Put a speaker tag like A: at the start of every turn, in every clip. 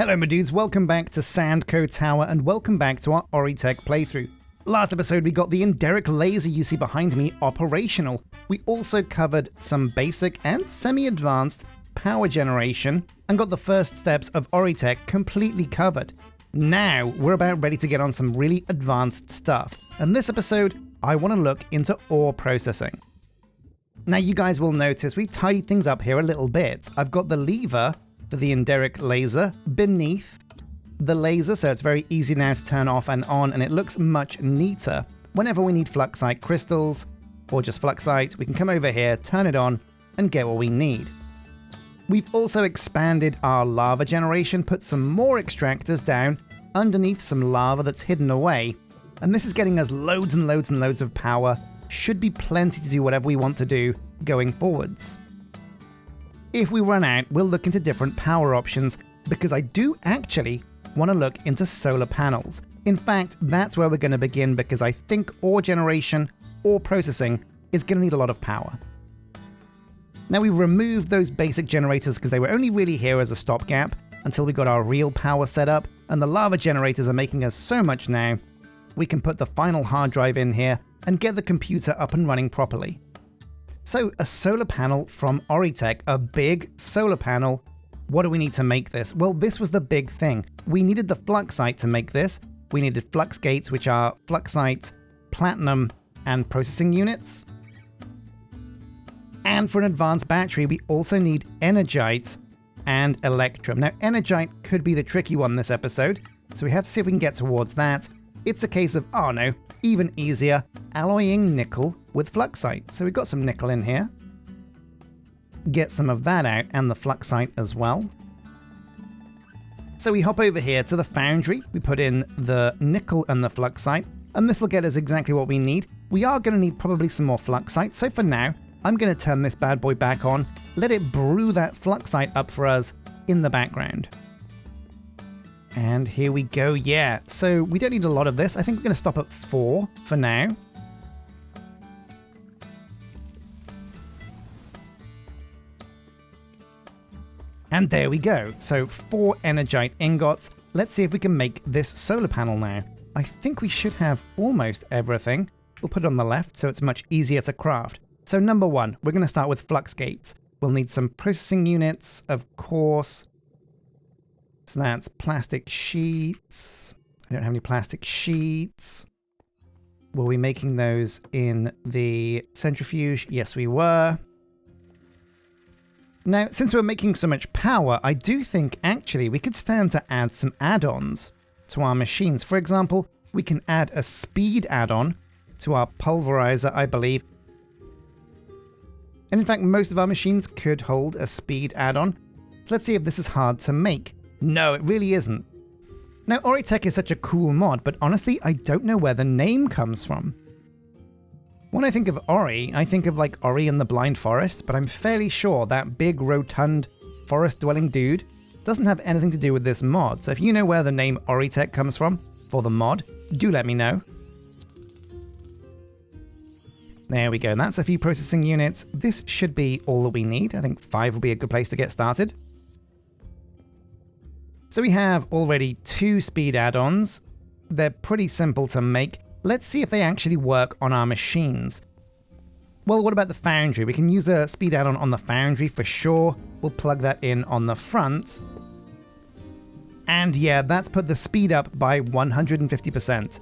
A: Hello my dudes, welcome back to Sandco Tower and welcome back to our Oritech playthrough. Last episode we got the enderic laser you see behind me operational. We also covered some basic and semi-advanced power generation and got the first steps of Oritech completely covered. Now we're about ready to get on some really advanced stuff, and this episode I want to look into ore processing. Now you guys will notice we tidied things up here a little bit. I've got the lever for the enderic laser beneath the laser, so it's very easy now to turn off and on, and it looks much neater. Whenever we need fluxite crystals or just fluxite, we can come over here, turn it on, and get what we need. We've also expanded our lava generation, put some more extractors down underneath some lava that's hidden away, and this is getting us loads and loads and loads of power. Should be plenty to do whatever we want to do going forwards. If we run out, we'll look into different power options, because I do actually want to look into solar panels. In fact, that's where we're going to begin, because I think ore generation, ore processing, is going to need a lot of power. Now we removed those basic generators because they were only really here as a stopgap until we got our real power set up, and the lava generators are making us so much now, we can put the final hard drive in here and get the computer up and running properly. So a solar panel from Oritech, a big solar panel. What do we need to make this? Well, this was the big thing. We needed the fluxite to make this. We needed flux gates, which are fluxite, platinum, and processing units. And for an advanced battery, we also need energite and electrum. Now, energite could be the tricky one this episode, so we have to see if we can get towards that. It's a case of, oh no, even easier, alloying nickel with fluxite. So we've got some nickel in here. Get some of that out, and the fluxite as well. So we hop over here to the foundry, we put in the nickel and the fluxite, and this will get us exactly what we need. We are going to need probably some more fluxite, so for now, I'm going to turn this bad boy back on, let it brew that fluxite up for us in the background. And here we go, yeah. So we don't need a lot of this. I think we're going to stop at 4 for now. And there we go. So 4 energite ingots. Let's see if we can make this solar panel now. I think we should have almost everything. We'll put it on the left so it's much easier to craft. So number 1, we're going to start with flux gates. We'll need some processing units, of course. So that's plastic sheets. I don't have any plastic sheets. Were we making those in the centrifuge? Yes, we were. Now, since we're making so much power, I do think actually we could stand to add some add-ons to our machines. For example, we can add a speed add-on to our pulverizer, I believe. And in fact, most of our machines could hold a speed add-on. So let's see if this is hard to make. No, it really isn't. Now, Oritech is such a cool mod, but honestly, I don't know where the name comes from. When I think of Ori, I think of like Ori and the Blind Forest, but I'm fairly sure that big, rotund, forest-dwelling dude doesn't have anything to do with this mod. So if you know where the name Oritech comes from for the mod, do let me know. There we go, and that's a few processing units. This should be all that we need. I think 5 will be a good place to get started. So we have already 2 speed add-ons. They're pretty simple to make. Let's see if they actually work on our machines. Well, what about the foundry? We can use a speed add-on on the foundry for sure. We'll plug that in on the front. And yeah, that's put the speed up by 150%.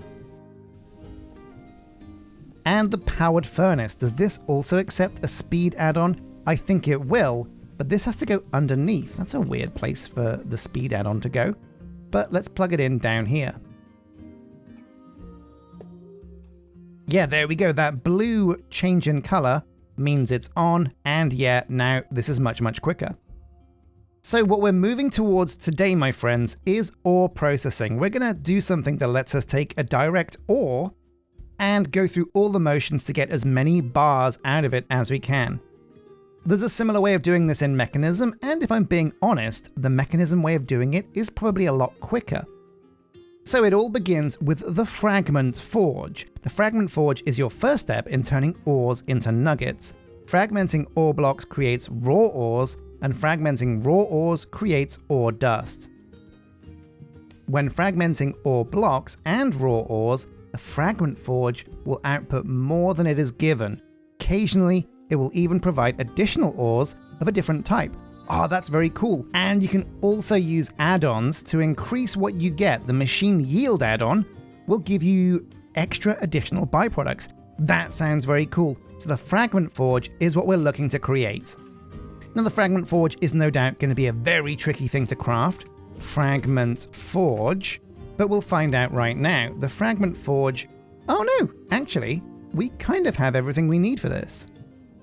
A: And the powered furnace, does this also accept a speed add-on? I think it will. But this has to go underneath. That's a weird place for the speed add-on to go. But let's plug it in down here. Yeah, there we go. That blue change in color means it's on. And yeah, now this is much, much quicker. So what we're moving towards today, my friends, is ore processing. We're going to do something that lets us take a direct ore and go through all the motions to get as many bars out of it as we can. There's a similar way of doing this in Mechanism, and if I'm being honest, the Mechanism way of doing it is probably a lot quicker. So it all begins with the fragment forge. The fragment forge is your first step in turning ores into nuggets. Fragmenting ore blocks creates raw ores, and fragmenting raw ores creates ore dust. When fragmenting ore blocks and raw ores, the fragment forge will output more than it is given. Occasionally, it will even provide additional ores of a different type. Oh, that's very cool. And you can also use add-ons to increase what you get. The machine yield add-on will give you extra additional byproducts. That sounds very cool. So the fragment forge is what we're looking to create. Now the fragment forge is no doubt going to be a very tricky thing to craft. Fragment forge, but we'll find out right now. The fragment forge, oh no, actually, we kind of have everything we need for this.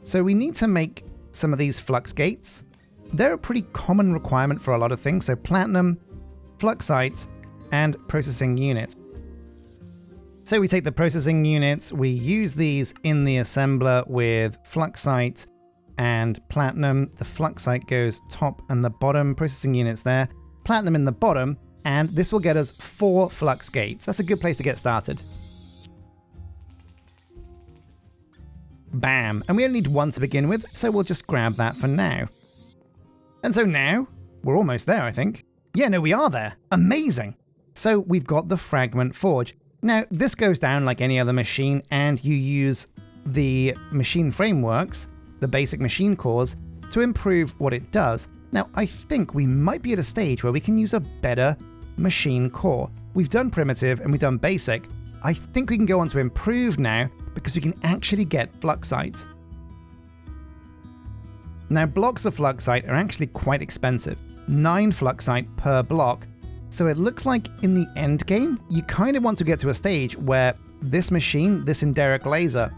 A: So we need to make some of these flux gates. They're a pretty common requirement for a lot of things, so platinum, fluxite, and processing units. So we take the processing units, we use these in the assembler with fluxite and platinum. The fluxite goes top and the bottom, processing units there, platinum in the bottom, and this will get us 4 flux gates. That's a good place to get started. Bam, and we only need 1 to begin with, so we'll just grab that for now. And so now, we're almost there, I think. Yeah, no, we are there. Amazing! So we've got the fragment forge. Now, this goes down like any other machine, and you use the machine frameworks, the basic machine cores, to improve what it does. Now, I think we might be at a stage where we can use a better machine core. We've done primitive and we've done basic. I think we can go on to improve now because we can actually get fluxite. Now, blocks of fluxite are actually quite expensive. 9 fluxite per block. So it looks like in the end game, you kind of want to get to a stage where this machine, this Enderic laser,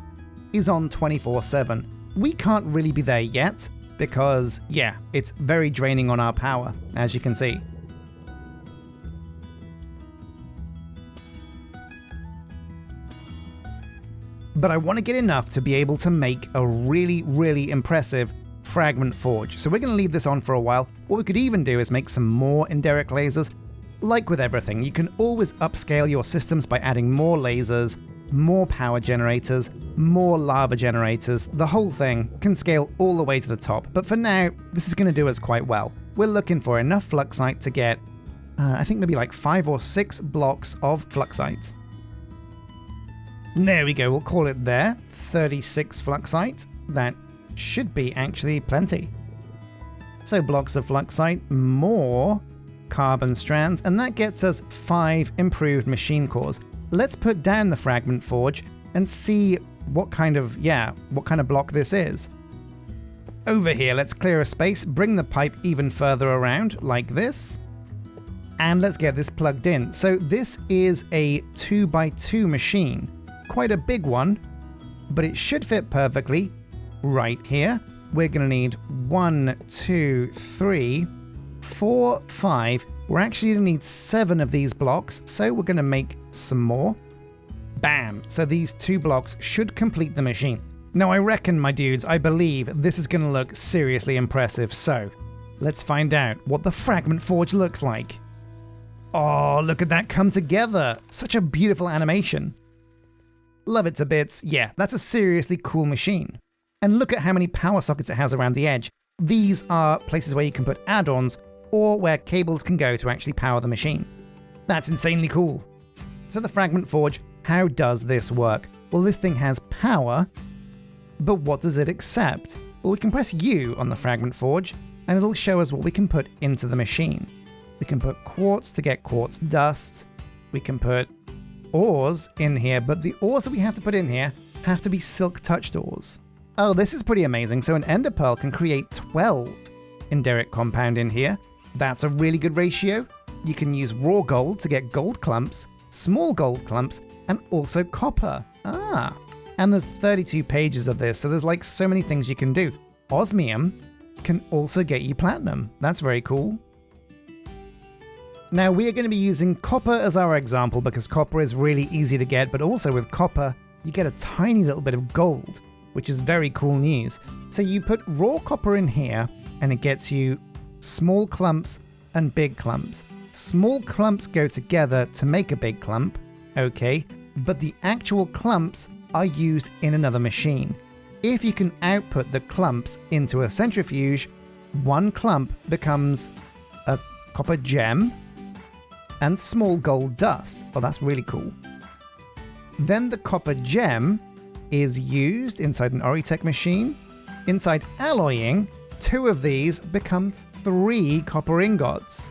A: is on 24/7. We can't really be there yet because, yeah, it's very draining on our power, as you can see. But I want to get enough to be able to make a really, really impressive fragment forge. So we're going to leave this on for a while. What we could even do is make some more Enderic lasers. Like with everything, you can always upscale your systems by adding more lasers, more power generators, more lava generators. The whole thing can scale all the way to the top. But for now, this is going to do us quite well. We're looking for enough fluxite to get, I think maybe like 5 or 6 blocks of fluxite. There we go, we'll call it there. 36 fluxite. That should be actually plenty. So blocks of fluxite, more carbon strands, and that gets us 5 improved machine cores. Let's put down the fragment forge and see what kind of block this is. Over here, let's clear a space, bring the pipe even further around, like this. And let's get this plugged in. So this is a 2x2 machine. Quite a big one, but it should fit perfectly right here. We're gonna need 1, 2, 3, 4, 5. We're actually gonna need 7 of these blocks, so we're gonna make some more. Bam! So these 2 blocks should complete the machine. Now I reckon, my dudes, I believe this is gonna look seriously impressive, so let's find out what the fragment forge looks like. Oh, look at that come together! Such a beautiful animation. Love it to bits. Yeah, that's a seriously cool machine. And look at how many power sockets it has around the edge. These are places where you can put add-ons or where cables can go to actually power the machine. That's insanely cool. So the fragment forge, how does this work? Well, this thing has power, but what does it accept? Well, we can press U on the fragment forge and it'll show us what we can put into the machine. We can put quartz to get quartz dust. We can put ores in here, but the ores that we have to put in here have to be silk touched ores. Oh, this is pretty amazing. So an ender pearl can create 12 Enderic compound in here. That's a really good ratio. You can use raw gold to get gold clumps, small gold clumps, and also copper. And there's 32 pages of this, so there's like so many things you can do. Osmium can also get you platinum. That's very cool. Now we are going to be using copper as our example because copper is really easy to get, but also with copper, you get a tiny little bit of gold, which is very cool news. So you put raw copper in here and it gets you small clumps and big clumps. Small clumps go together to make a big clump, okay, but the actual clumps are used in another machine. If you can output the clumps into a centrifuge, one clump becomes a copper gem, and small gold dust. Oh, that's really cool. Then the copper gem is used inside an Oritech machine. Inside alloying, 2 of these become 3 copper ingots.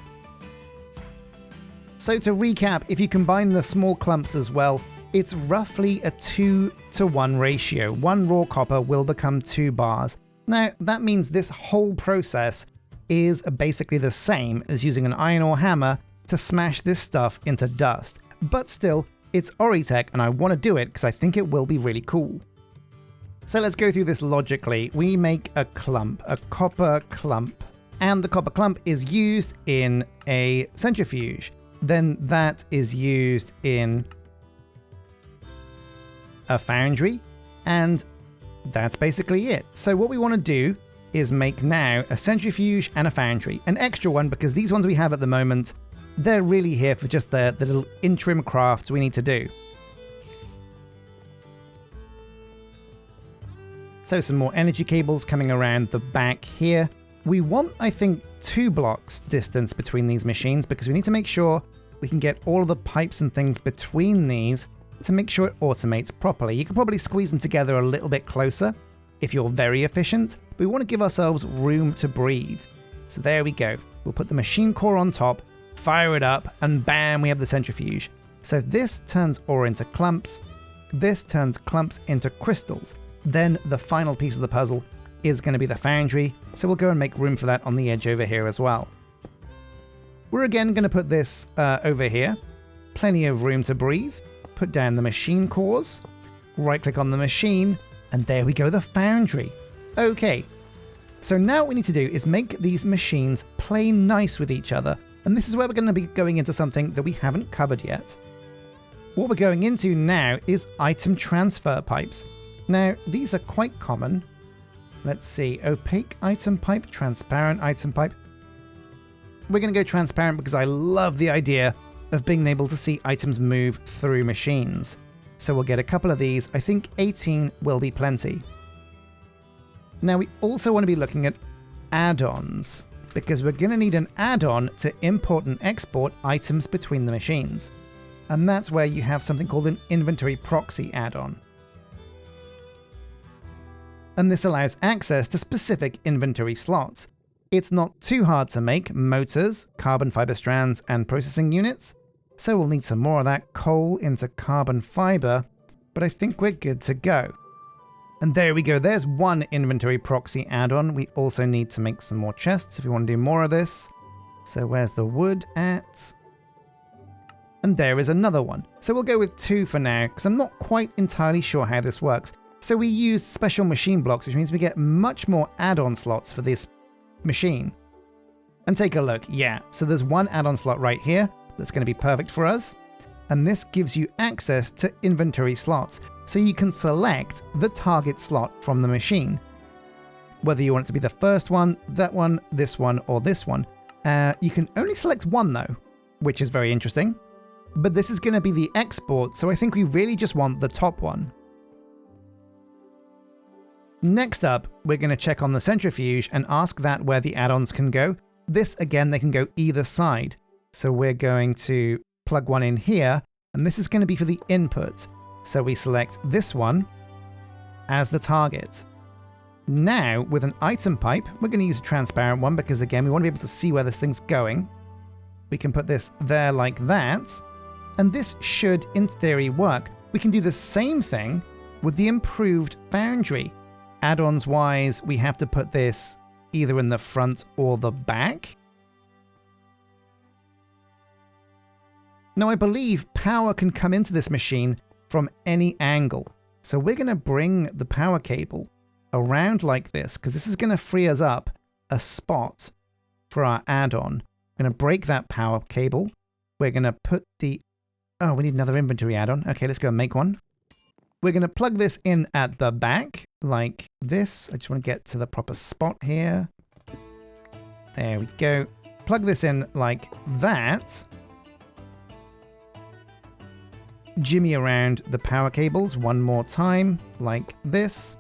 A: So to recap, if you combine the small clumps as well, it's roughly a 2-to-1 ratio. 1 raw copper will become 2 bars. Now, that means this whole process is basically the same as using an iron ore hammer to smash this stuff into dust. But still, it's Oritech and I want to do it because I think it will be really cool. So let's go through this logically. We make a clump, a copper clump, and the copper clump is used in a centrifuge. Then that is used in a foundry, and that's basically it. So what we want to do is make now a centrifuge and a foundry, an extra one because these ones we have at the moment, they're really here for just the little interim crafts we need to do. So some more energy cables coming around the back here. We want, I think, 2 blocks distance between these machines because we need to make sure we can get all of the pipes and things between these to make sure it automates properly. You can probably squeeze them together a little bit closer if you're very efficient, but we want to give ourselves room to breathe. So there we go. We'll put the machine core on top, fire it up, and bam, we have the centrifuge. So this turns ore into clumps, this turns clumps into crystals. Then the final piece of the puzzle is going to be the foundry, so we'll go and make room for that on the edge over here as well. We're again going to put this over here. Plenty of room to breathe. Put down the machine cores, right click on the machine, and there we go, the foundry. Okay, so now what we need to do is make these machines play nice with each other, and this is where we're going to be going into something that we haven't covered yet. What we're going into now is item transfer pipes. Now, these are quite common. Let's see, opaque item pipe, transparent item pipe. We're going to go transparent because I love the idea of being able to see items move through machines. So we'll get a couple of these. I think 18 will be plenty. Now we also want to be looking at add-ons because we're going to need an add-on to import and export items between the machines. And that's where you have something called an inventory proxy add-on. And this allows access to specific inventory slots. It's not too hard to make: motors, carbon fiber strands, and processing units. So we'll need some more of that coal into carbon fiber, but I think we're good to go. And there we go, there's one inventory proxy add-on. We also need to make some more chests if we want to do more of this. So where's the wood at? And there is another one. So we'll go with 2 for now, because I'm not quite entirely sure how this works. So we use special machine blocks, which means we get much more add-on slots for this machine. And take a look, yeah, so there's one add-on slot right here that's going to be perfect for us. And this gives you access to inventory slots, so you can select the target slot from the machine. Whether you want it to be the first one, that one, this one, or this one. You can only select one though, which is very interesting. But this is going to be the export, so I think we really just want the top one. Next up, we're going to check on the centrifuge and ask that where the add-ons can go. This, again, they can go either side. So we're going to plug one in here, and this is going to be for the input. So we select this one as the target. Now, with an item pipe, we're going to use a transparent one because, again, we want to be able to see where this thing's going. We can put this there like that, and this should, in theory, work. We can do the same thing with the improved foundry. Add-ons wise, we have to put this either in the front or the back. Now, I believe power can come into this machine from any angle. So we're going to bring the power cable around like this, because this is going to free us up a spot for our add-on. We're going to break that power cable. We're going to put the... Oh, we need another inventory add-on. Okay, let's go and make one. We're going to plug this in at the back, like this. I just want to get to the proper spot here. There we go. Plug this in like that. Jimmy around the power cables one more time, like this.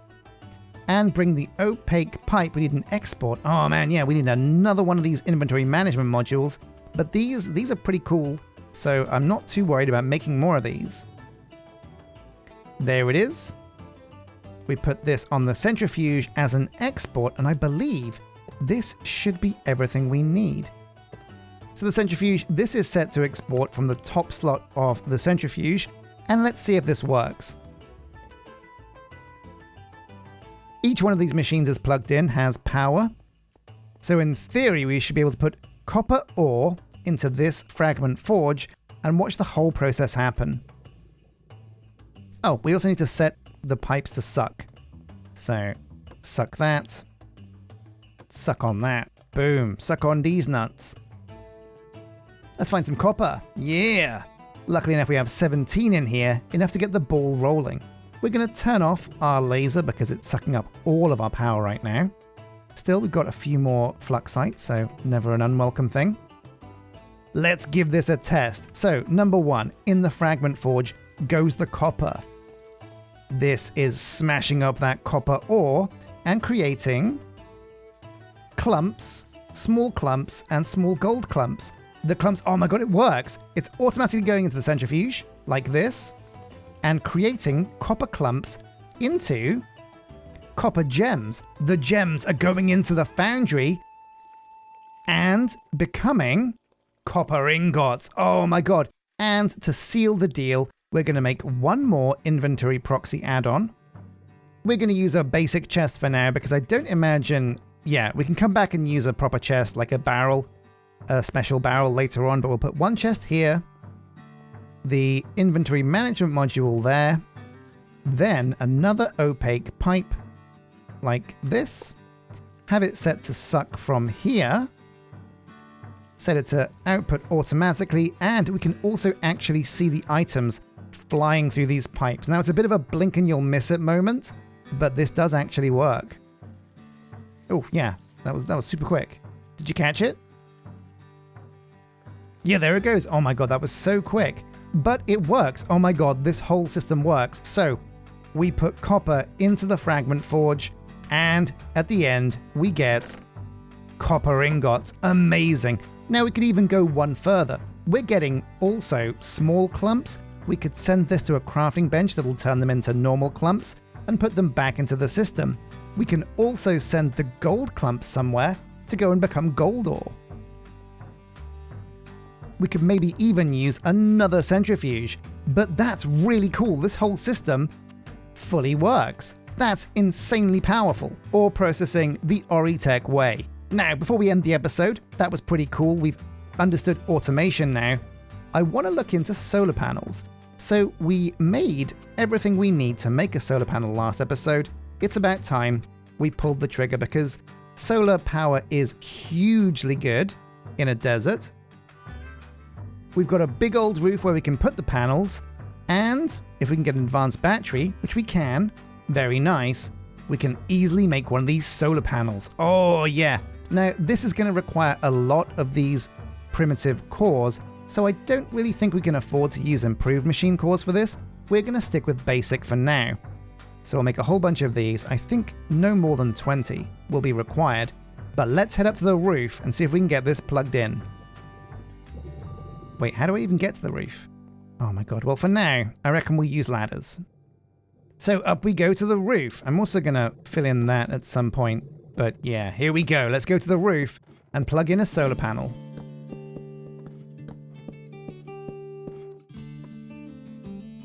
A: And bring the opaque pipe. We need an export. Oh man, yeah, we need another one of these inventory management modules. But these are pretty cool. so I'm not too worried about making more of these. There it is. We put this on the centrifuge as an export, and I believe this should be everything we need. So the centrifuge, this is set to export from the top slot of the centrifuge, and let's see if this works. Each one of these machines is plugged in, has power. So in theory, we should be able to put copper ore into this fragment forge and watch the whole process happen. Oh, we also need to set the pipes to suck. So suck that, suck on that, boom, suck on these nuts. Let's find some copper. Yeah! Luckily enough, we have 17 in here, enough to get the ball rolling. We're going to turn off our laser because it's sucking up all of our power right now. Still, we've got a few more fluxites, so never an unwelcome thing. Let's give this a test. So, number 1, in the fragment forge goes the copper. This is smashing up that copper ore and creating clumps, and small gold clumps. The clumps, oh my god, it works! It's automatically going into the centrifuge, like this, and creating copper clumps into copper gems. The gems are going into the foundry and becoming copper ingots. Oh my god. And to seal the deal, we're going to make one more inventory proxy add-on. We're going to use a basic chest for now because I don't imagine... Yeah, we can come back and use a proper chest like a barrel, a special barrel later on, but we'll put one chest here, the inventory management module there, then another opaque pipe like this, have it set to suck from here, set it to output automatically, and we can also actually see the items flying through these pipes. Now it's a bit of a blink and you'll miss it moment, but this does actually work. Oh yeah, that was super quick. Did you catch it? Yeah, there it goes. Oh my god, that was so quick. But it works. Oh my god, this whole system works. So we put copper into the fragment forge, and at the end we get copper ingots. Amazing. Now we could even go one further. We're getting also small clumps. We could send this to a crafting bench that will turn them into normal clumps and put them back into the system. We can also send the gold clumps somewhere to go and become gold ore. We could maybe even use another centrifuge, but that's really cool. This whole system fully works. That's insanely powerful. Ore processing the Oritech way. Now, before we end the episode, that was pretty cool. We've understood automation now. I want to look into solar panels. So we made everything we need to make a solar panel last episode. It's about time we pulled the trigger because solar power is hugely good in a desert. We've got a big old roof where we can put the panels, and if we can get an advanced battery, which we can, very nice, we can easily make one of these solar panels. Oh yeah. Now this is going to require a lot of these primitive cores, so I don't really think we can afford to use improved machine cores for this. We're going to stick with basic for now. So we'll make a whole bunch of these. I think no more than 20 will be required, but let's head up to the roof and see if we can get this plugged in. Wait, how do I even get to the roof? Oh my god, well for now, I reckon we'll use ladders. So up we go to the roof. I'm also going to fill in that at some point, but yeah, here we go. Let's go to the roof and plug in a solar panel.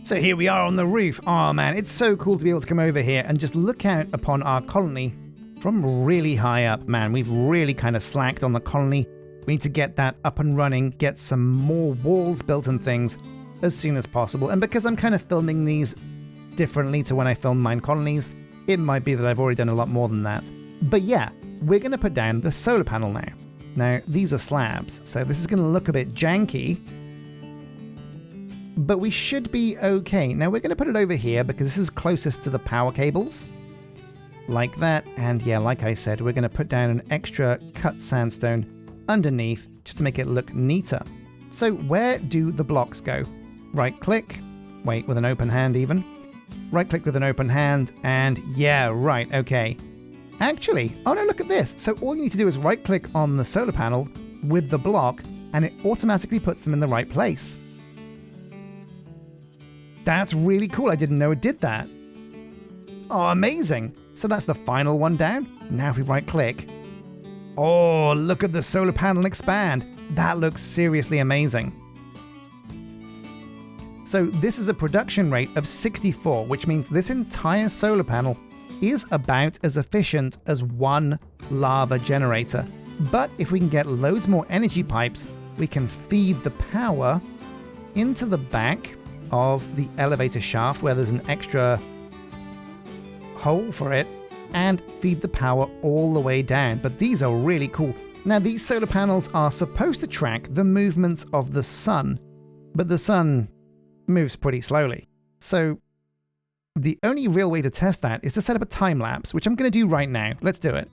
A: So here we are on the roof. Oh man, it's so cool to be able to come over here and just look out upon our colony from really high up. Man, we've really kind of slacked on the colony. We need to get that up and running, get some more walls built and things as soon as possible. And because I'm kind of filming these differently to when I film mine colonies, it might be that I've already done a lot more than that. But yeah, we're going to put down the solar panel now. Now, these are slabs, so this is going to look a bit janky, but we should be okay. Now we're going to put it over here because this is closest to the power cables. Like that, and yeah, like I said, we're going to put down an extra cut sandstone underneath just to make it look neater. So where do the blocks go? Right click, wait, with an open hand even. Right click with an open hand, and yeah, right, okay. Actually, oh no, look at this. So all you need to do is right click on the solar panel with the block, and it automatically puts them in the right place. That's really cool. I didn't know it did that. Oh, amazing. So that's the final one down. Now if we right click. Oh, look at the solar panel expand. That looks seriously amazing. So this is a production rate of 64, which means this entire solar panel is about as efficient as one lava generator. But if we can get loads more energy pipes, we can feed the power into the back of the elevator shaft where there's an extra hole for it, and feed the power all the way down. But these are really cool. Now, these solar panels are supposed to track the movements of the sun, but the sun moves pretty slowly. So the only real way to test that is to set up a time lapse, which I'm going to do right now. Let's do it.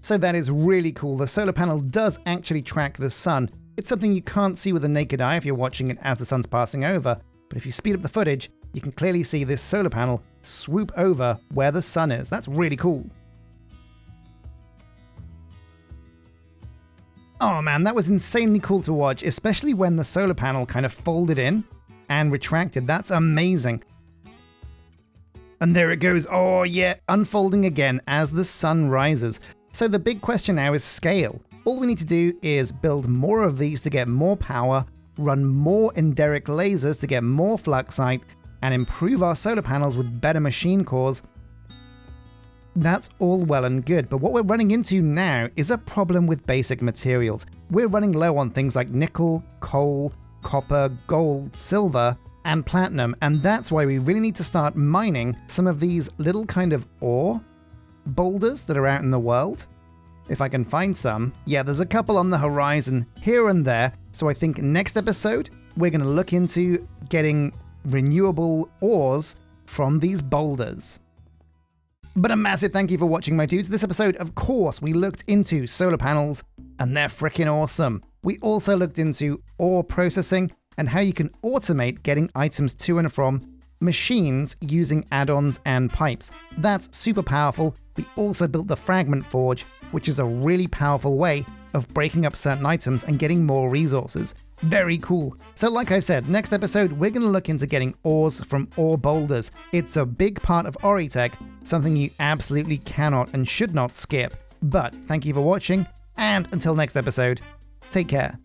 A: So that is really cool. The solar panel does actually track the sun. It's something you can't see with the naked eye if you're watching it as the sun's passing over, but if you speed up the footage, you can clearly see this solar panel swoop over where the sun is. That's really cool. Oh man, that was insanely cool to watch, especially when the solar panel kind of folded in and retracted. That's amazing. And there it goes. Oh yeah, unfolding again as the sun rises. So the big question now is scale. All we need to do is build more of these to get more power, run more enderic lasers to get more fluxite, and improve our solar panels with better machine cores. That's all well and good, but what we're running into now is a problem with basic materials. We're running low on things like nickel, coal, copper, gold, silver, and platinum, and that's why we really need to start mining some of these little kind of ore boulders that are out in the world. If I can find some. Yeah, there's a couple on the horizon here and there, so I think next episode we're going to look into getting renewable ores from these boulders. But a massive thank you for watching, my dudes. This episode, of course, we looked into solar panels, and they're freaking awesome. We also looked into ore processing and how you can automate getting items to and from machines using add-ons and pipes. That's super powerful. We also built the fragment forge, which is a really powerful way of breaking up certain items and getting more resources. Very cool. So like I've said, next episode, we're going to look into getting ores from ore boulders. It's a big part of Oritech, something you absolutely cannot and should not skip. But thank you for watching, and until next episode, take care.